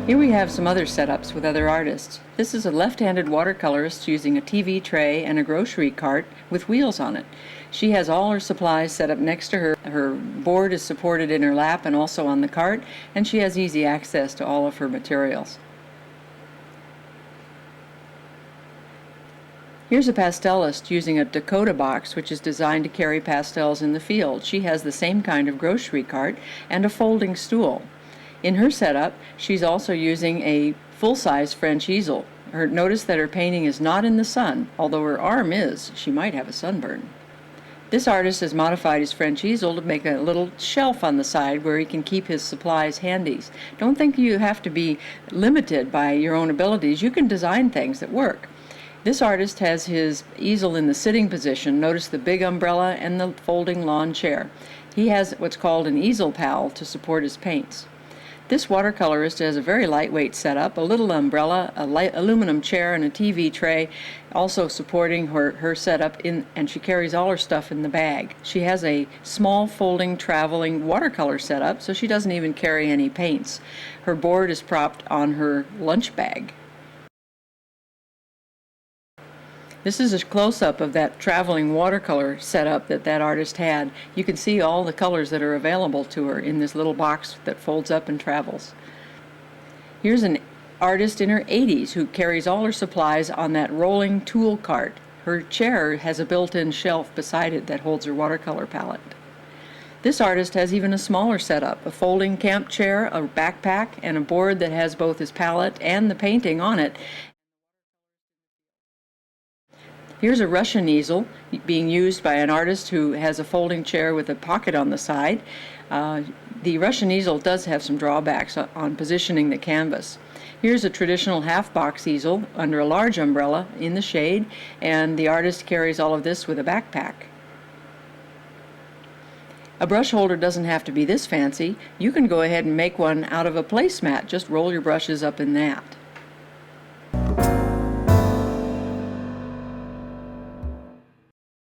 Here we have some other setups with other artists. This is a left-handed watercolorist using a TV tray and a grocery cart with wheels on it. She has all her supplies set up next to her. Her board is supported in her lap and also on the cart, and she has easy access to all of her materials. Here's a pastelist using a Dakota box, which is designed to carry pastels in the field. She has the same kind of grocery cart and a folding stool. In her setup, she's also using a full-size French easel. Notice that her painting is not in the sun, although her arm is. She might have a sunburn. This artist has modified his French easel to make a little shelf on the side where he can keep his supplies handy. Don't think you have to be limited by your own abilities. You can design things that work. This artist has his easel in the sitting position. Notice the big umbrella and the folding lawn chair. He has what's called an easel pal to support his paints. This watercolorist has a very lightweight setup, a little umbrella, a light aluminum chair, and a TV tray, also supporting her setup, and she carries all her stuff in the bag. She has a small folding traveling watercolor setup, so she doesn't even carry any paints. Her board is propped on her lunch bag. This is a close-up of that traveling watercolor setup that artist had. You can see all the colors that are available to her in this little box that folds up and travels. Here's an artist in her 80s who carries all her supplies on that rolling tool cart. Her chair has a built-in shelf beside it that holds her watercolor palette. This artist has even a smaller setup, a folding camp chair, a backpack, and a board that has both his palette and the painting on it. Here's a Russian easel being used by an artist who has a folding chair with a pocket on the side. The Russian easel does have some drawbacks on positioning the canvas. Here's a traditional half-box easel under a large umbrella in the shade, and the artist carries all of this with a backpack. A brush holder doesn't have to be this fancy. You can go ahead and make one out of a placemat. Just roll your brushes up in that.